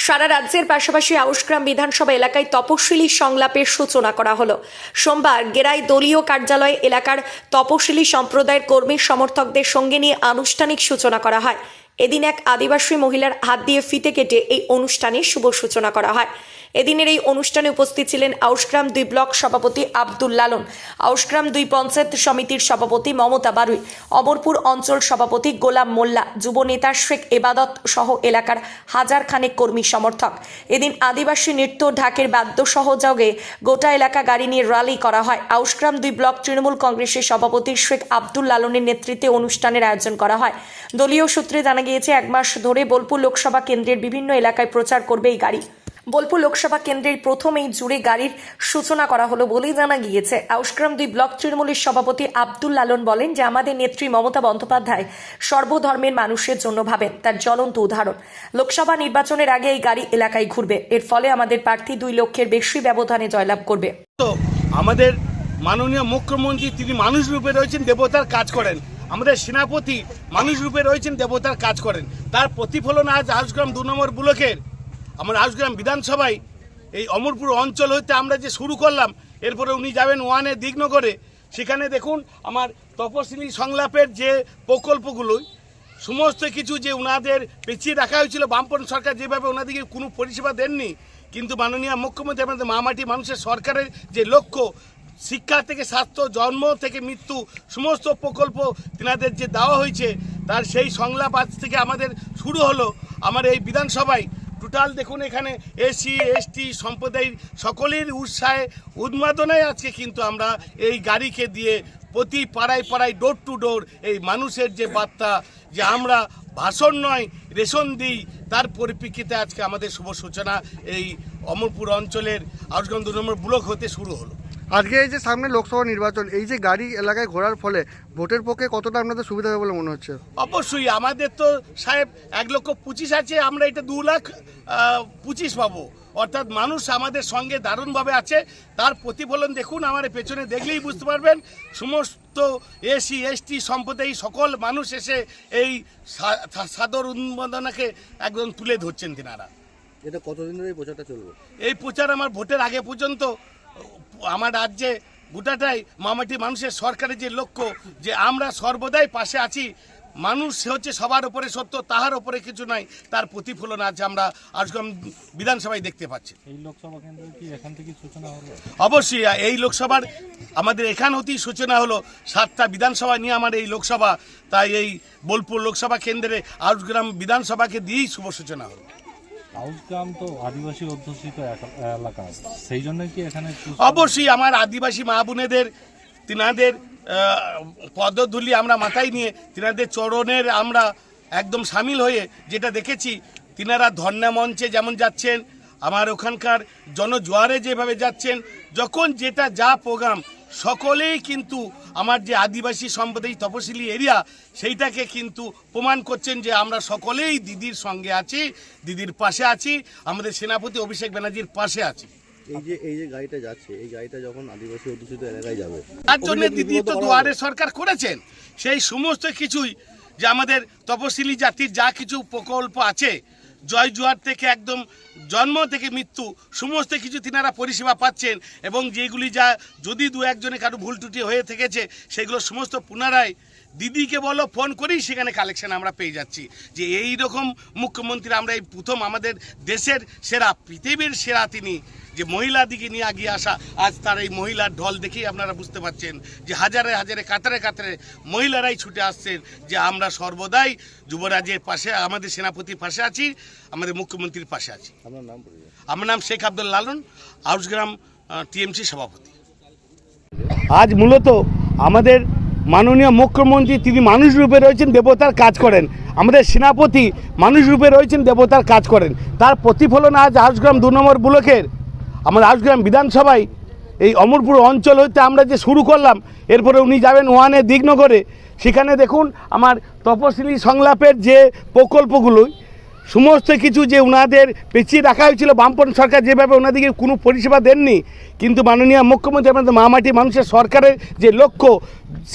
সারা রাজ্যের পাশাপাশি আউশগ্রাম বিধানসভা এলাকায় তপশিলি সংলাপের সূচনা করা হলো। সোমবার গেরাই দলীয় কার্যালয় এলাকার তপশিলি সম্প্রদায়ের কর্মী সমর্থকদের সঙ্গে নিয়ে আনুষ্ঠানিক সূচনা করা হয়। এদিন এক আদিবাসী মহিলার হাত দিয়ে ফিতে কেটে এই অনুষ্ঠানের শুভ সূচনা করা হয়। এদিনের এই অনুষ্ঠানে উপস্থিত ছিলেন আউশগ্রাম 2 ব্লক সভাপতি আব্দুল লালন, আউশগ্রাম 2 পঞ্চায়েত সমিতির সভাপতি মমতা বারুই, অমরপুর অঞ্চল সভাপতি গোলাম মোল্লা, যুব নেতা শেখ এবাদত সহ এলাকার হাজার খানেক কর্মী সমর্থক। এদিন আদিবাসী নৃত্য, ঢাকের বাদ্য সহযোগে গোটা এলাকা গাড়ি নিয়ে র্যালি করা হয়। আউশগ্রাম 2 ব্লক তৃণমূল কংগ্রেসের সভাপতি শেখ আব্দুল লালনের নেতৃত্বে অনুষ্ঠানের আয়োজন করা হয়। দলীয় সূত্রে জানা গিয়েছে, 1 মাস ধরে বোলপুর লোকসভা কেন্দ্রের বিভিন্ন এলাকায় প্রচার করবে এই গাড়ি। বোলপুর লোকসভা কেন্দ্রের প্রথমেই জুড়ে গাড়ির সূচনা করা হলো বলেই জানা গিয়েছে। আউশগ্রাম 2 ব্লক তৃণমূলের সভাপতি আব্দুল লালন বলেন যে আমাদের নেত্রী মমতা বন্দ্যোপাধ্যায় সর্বধর্মের মানুষের জন্য ভাবেন, তার জ্বলন্ত উদাহরণ। লোকসভা নির্বাচনের আগে এই গাড়ি এলাকায় ঘুরবে, এর ফলে আমাদের প্রার্থী 2 লক্ষের বেশি ব্যবধানে জয়লাভ করবে। তো আমাদের মাননীয় মুখ্যমন্ত্রী তিনি মানুষ রূপে রয়েছেন, দেবতার কাজ করেন। আমাদের সেনাপতি মানুষ রূপে রয়েছেন, দেবতার কাজ করেন। তার প্রতিফলন আজ আউশগ্রাম 2 নম্বর ব্লকের আমার আউশগ্রাম বিধানসভায় এই অমরপুর অঞ্চল হইতে আমরা যে শুরু করলাম, এরপরে উনি যাবেন 1-এ দিগনগরে। সেখানে দেখুন আমার তপশিলি সংলাপের যে প্রকল্পগুলোই সমস্ত কিছু যে ওনাদের পেছিয়ে রাখা হয়েছিল, বামপন্থী সরকার যেভাবে ওনাদেরকে কোনো পরিষেবা দেননি, কিন্তু মাননীয় মুখ্যমন্ত্রী আমাদের মামাটি মানুষের সরকারের যে লক্ষ্য, শিক্ষা থেকে স্বাস্থ্য, জন্ম থেকে মৃত্যু, সমস্ত প্রকল্প তিনাদের যে দেওয়া হয়েছে, তার সেই সংলাপ আজ থেকে আমাদের শুরু হলো আমার এই বিধানসভায়। টোটাল দেখুন এখানে এসসি এসটি সম্প্রদায়ের সকলের উৎসাহে উন্মাদনায় আজকে কিন্তু আমরা এই গাড়িকে দিয়ে প্রতি পাড়ায় পাড়ায় ডোর টু ডোর এই মানুষের যে বার্তা যে আমরা ভাষণ নয় রেশন দিই, তার পরিপ্রেক্ষিতে আজকে আমাদের শুভ সূচনা এই অমরপুর অঞ্চলের আউশগ্রাম 2 নম্বর ব্লক হতে শুরু হলো। আজকে এই যে সামনে লোকসভা নির্বাচন, এই যে গাড়ি এলাকায় ঘোরার ফলে ভোটের পক্ষে কতটা আপনাদের সুবিধা হবে বলে মনে হচ্ছে? অবশ্যই আমাদের তো সাহেব 1,25,000 আছে, আমরা এটা 2,25,000 পাবো। অর্থাৎ মানুষ আমাদের সঙ্গে দারুণভাবে আছে। তার প্রতিফলন দেখুন আমার পেছনে দেখলেই বুঝতে পারবেন। সমস্ত এসসি এসটি সম্প্রদায় সকল মানুষ এসে এই সাদর উন্মাদনাকে একদম তুলে ধরছেন তিনারা। এটা কতদিন ধরে এই প্রচারটা চলবে? এই প্রচার আমার ভোটের আগে পর্যন্ত আমার রাজ্যে গোটাটাই মামাটি মানুষের সরকারের যে লক্ষ্য যে আমরা সর্বদাই পাশে আছি, মানুষ হচ্ছে সবার উপরে সত্য, তাহার উপরে কিছু নাই, তার প্রতিফলন আজ আমরা আউশগ্রাম বিধানসভায় দেখতে পাচ্ছি। এই লোকসভা কেন্দ্রে কি এখান থেকে সূচনা হলো? অবশ্যই এই লোকসভার আমাদের এখান হতেই সূচনা হলো। 7টা বিধানসভা নিয়ে আমার এই লোকসভা, তাই এই বোলপুর লোকসভা কেন্দ্রে আউশগ্রাম বিধানসভাকে দিয়েই শুভ সূচনা হলো। আউশগ্রাম তো আদিবাসী অধ্যুষিত এলাকা, সেই জন্য কি এখানে? অবশ্যই আমার আদিবাসী মা বোনেদের তিনাদের পদধূলি আমরা মাথায় নিয়ে তিনাদের চরণের আমরা একদম সামিল হয়ে যেটা দেখেছি, তিনারা ধর্ণা মঞ্চে যেমন যাচ্ছেন, আমার ওখানকার জনজোয়ারে যেভাবে যাচ্ছেন, যখন যেটা যা প্রোগ্রাম সকলেই কিন্তু আমার যে আদিবাসী সম্প্রদায় তপশিলি এরিয়া সেইটাকে কিন্তু প্রমাণ করছেন যে আমরা সকলেই দিদির সঙ্গে আছি, দিদির পাশে আছি, আমাদের সেনাপতি অভিষেক ব্যানার্জির পাশে আছি। এই যে গাড়িটা যাচ্ছে, এই গাড়িটা যখন আদিবাসী অধ্যুষিত এলাকায় যাবে, তার জন্য দিদি তো দুয়ারে সরকার করেছেন। সেই সমস্ত কিছুই যে আমাদের তপশিলি জাতির যা কিছু প্রকল্প আছে, জয় জোয়ার থেকে একদম জন্ম থেকে মৃত্যু সমস্ত কিছু তিনারা পরিষেবা পাচ্ছেন, এবং যেগুলি যা যদি 2-1 কারো ভুল ত্রুটি হয়ে থেকেছে সেগুলো সমস্ত পুনরায় দিদিকে বলো ফোন করেই সেখানে কালেকশন আমরা পেয়ে যাচ্ছি। যে এই রকম মুখ্যমন্ত্রী আমরা এই প্রথম আমাদের দেশের সেরা, পৃথিবীর সেরা তিনি, যে মহিলা দিকে নিয়ে এগিয়ে আসা। আজ তার এই মহিলার ঢল দেখেই আপনারা বুঝতে পারছেন যে হাজারে হাজারে কাতারে কাতারে মহিলারাই ছুটে আসছেন যে আমরা সর্বদাই যুবরাজের পাশে, আমাদের সেনাপতির পাশে আছি, আমাদের মুখ্যমন্ত্রীর পাশে আছি। আমার নাম শেখ আব্দুল লালন, আউশগ্রাম টিএমসি সভাপতি। আজ মূলত আমাদের মাননীয় মুখ্যমন্ত্রী তিনি মানুষ রূপে রয়েছেন, দেবতার কাজ করেন। আমাদের সেনাপতি মানুষ রূপে রয়েছেন, দেবতার কাজ করেন। তার প্রতিফলন আজ আউশগ্রাম 2 নম্বর ব্লকের আমার আউশগ্রাম বিধানসভায় এই অমরপুর অঞ্চল হইতে আমরা যে শুরু করলাম, এরপরে উনি যাবেন 1-এ দিগনগরে। সেখানে দেখুন আমার তপশিলি সংলাপের যে প্রকল্পগুলোই সমস্ত কিছু যে ওনাদের পেছিয়ে রাখা হয়েছিল, বামপন্থী সরকার যেভাবে ওনাদেরকে কোনো পরিষেবা দেননি, কিন্তু মাননীয় মুখ্যমন্ত্রী আমাদের মামাটি মানুষের সরকারের যে লক্ষ্য,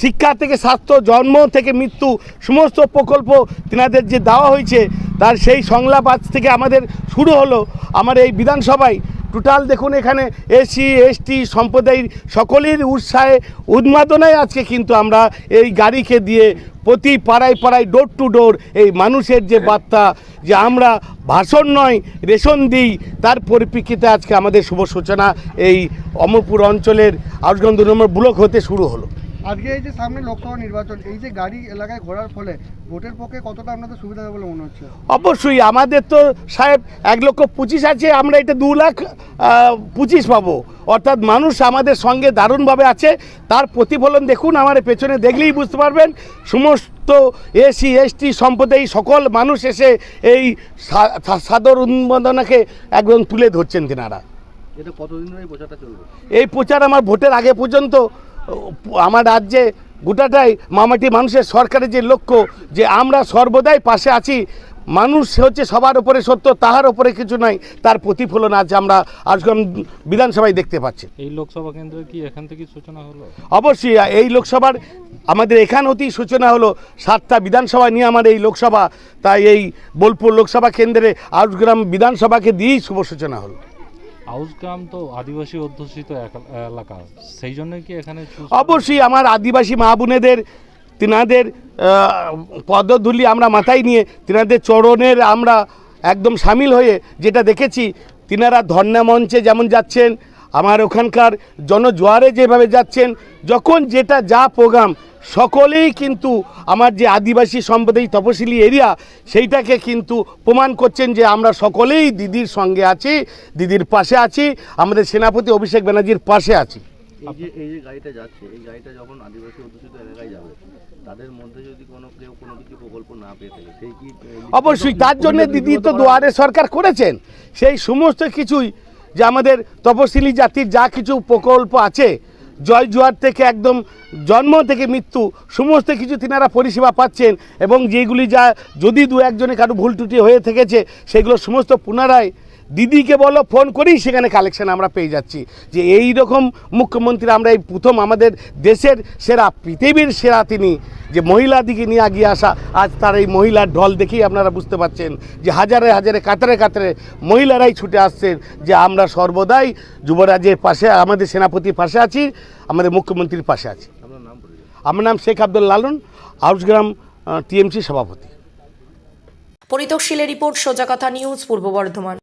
শিক্ষা থেকে স্বাস্থ্য, জন্ম থেকে মৃত্যু, সমস্ত প্রকল্প তিনাদের যে দেওয়া হয়েছে, তার সেই সংলাপ আজ থেকে আমাদের শুরু হলো। আমার এই বিধানসভায় টোটাল দেখুন এখানে এসসি এসটি সম্প্রদায়ের সকলের উৎসাহে উন্মাদনায় আজকে কিন্তু আমরা এই গাড়িকে দিয়ে প্রতি পাড়ায় পাড়ায় ডোর টু ডোর এই মানুষের যে বার্তা যে আমরা ভাষণ নয় রেশন দিই, তার পরিপ্রেক্ষিতে আজকে আমাদের শুভ সূচনা এই অমরপুর অঞ্চলের আউসগঞ্জ 2 নম্বর ব্লক হতে শুরু হলো। আজকে এই যে সামনে লোকসভা নির্বাচন, এই যে গাড়ি এলাকায় ঘোরার ফলে ভোটের পক্ষে কতটা আপনাদের সুবিধা হবে বলে মনে হচ্ছে? অবশ্যই আমাদের তো সাহেব 1,25,000 আছে, আমরা এটা 2,25,000 পাবো, অর্থাৎ মানুষ আমাদের সঙ্গে দারুণভাবে আছে। তার প্রতিফলন দেখুন আমার পেছনে দেখলেই বুঝতে পারবেন, সমস্ত এসসি এসটি সম্প্রদায় সকল মানুষ এসে এই সাদর উন্মাদনাকে একদম তুলে ধরছেন তেনারা। এটা কতদিন ধরে এই প্রচারটা চলবে? এই প্রচার আমার ভোটের আগে পর্যন্ত আমার রাজ্যে গোটাটাই মামাটি মানুষের সরকারের যে লক্ষ্য যে আমরা সর্বদাই পাশে আছি, মানুষ হচ্ছে সবার উপরে সত্য, তাহার উপরে কিছু নাই, তার প্রতিফলন আজ আমরা আজগঞ্জ বিধানসভায় দেখতে পাচ্ছি। এই লোকসভা কেন্দ্রের কি এখান থেকে সূচনা হলো? অবশ্যই এই লোকসভার আমাদের এখান হতেই সূচনা হলো। 7টা বিধানসভা নিয়ে আমার এই লোকসভা, তাই এই বোলপুর লোকসভা কেন্দ্রে আউসগ্রাম বিধানসভাকে দিয়েই শুভ সূচনা হলো। আউসগ্রাম তো আদিবাসী অধ্যুষিত এলাকা, সেই জন্য কি এখানে অবশ্যই আমার আদিবাসী মা বোনেদের তিনাদের পদধূলি আমরা মাথায় নিয়ে তিনাদের চরণের আমরা একদম সামিল হয়ে যেটা দেখেছি, তিনারা ধর্ণা মঞ্চে যেমন যাচ্ছেন, আমার ওখানকার জনজোয়ারে যেভাবে যাচ্ছেন, যখন যেটা যা প্রোগ্রাম সকলেই কিন্তু আমার যে আদিবাসী সম্প্রদায় তপশিলি এরিয়া সেইটাকে কিন্তু প্রমাণ করছেন যে আমরা সকলেই দিদির সঙ্গে আছি, দিদির পাশে আছি, আমাদের সেনাপতি অভিষেক ব্যানার্জির পাশে আছি। এই যে গাড়িটা যাচ্ছে, এই গাড়িটা যখন আদিবাসী অধ্যুষিত এলাকায় যাবে, তাদের মধ্যে যদি কেউ কোনো কিছু প্রকল্প না পেয়ে থাকে, সেই কি অবশ্যই তার জন্য দিদি তো দুয়ারে সরকার করেছেন, সেই সমস্ত কিছুই যে আমাদের তপশিলি জাতির যা কিছু প্রকল্প আছে, জয় জোয়ার থেকে একদম জন্ম থেকে মৃত্যু সমস্ত কিছু তিনারা পরিষেবা পাচ্ছেন, এবং যেগুলি যা যদি 2-1 কারো ভুল ত্রুটি হয়ে থেকেছে সেগুলো সমস্ত পুনরায় দিদিকে বলো ফোন করেই সেখানে কালেকশন আমরা পেয়ে যাচ্ছি। যে এই রকম মুখ্যমন্ত্রী আমরা এই প্রথম আমাদের দেশের সেরা, পৃথিবীর সেরা তিনি, যে মহিলা দিকে নিয়ে এগিয়ে আসা, আজ তার এই মহিলার ঢল দেখেই আপনারা বুঝতে পারছেন যে হাজারে হাজারে কাতারে কাতারে মহিলারাই ছুটে আসছেন যে আমরা সর্বদাই যুবরাজের পাশে, আমাদের সেনাপতির পাশে আছি, আমাদের মুখ্যমন্ত্রীর পাশে আছি। আমার নাম শেখ আব্দুল লালন, আউসগ্রাম টিএমসি সভাপতি। পরিতোষীলের রিপোর্ট, সোজা কথা নিউজ, পূর্ব বর্ধমান।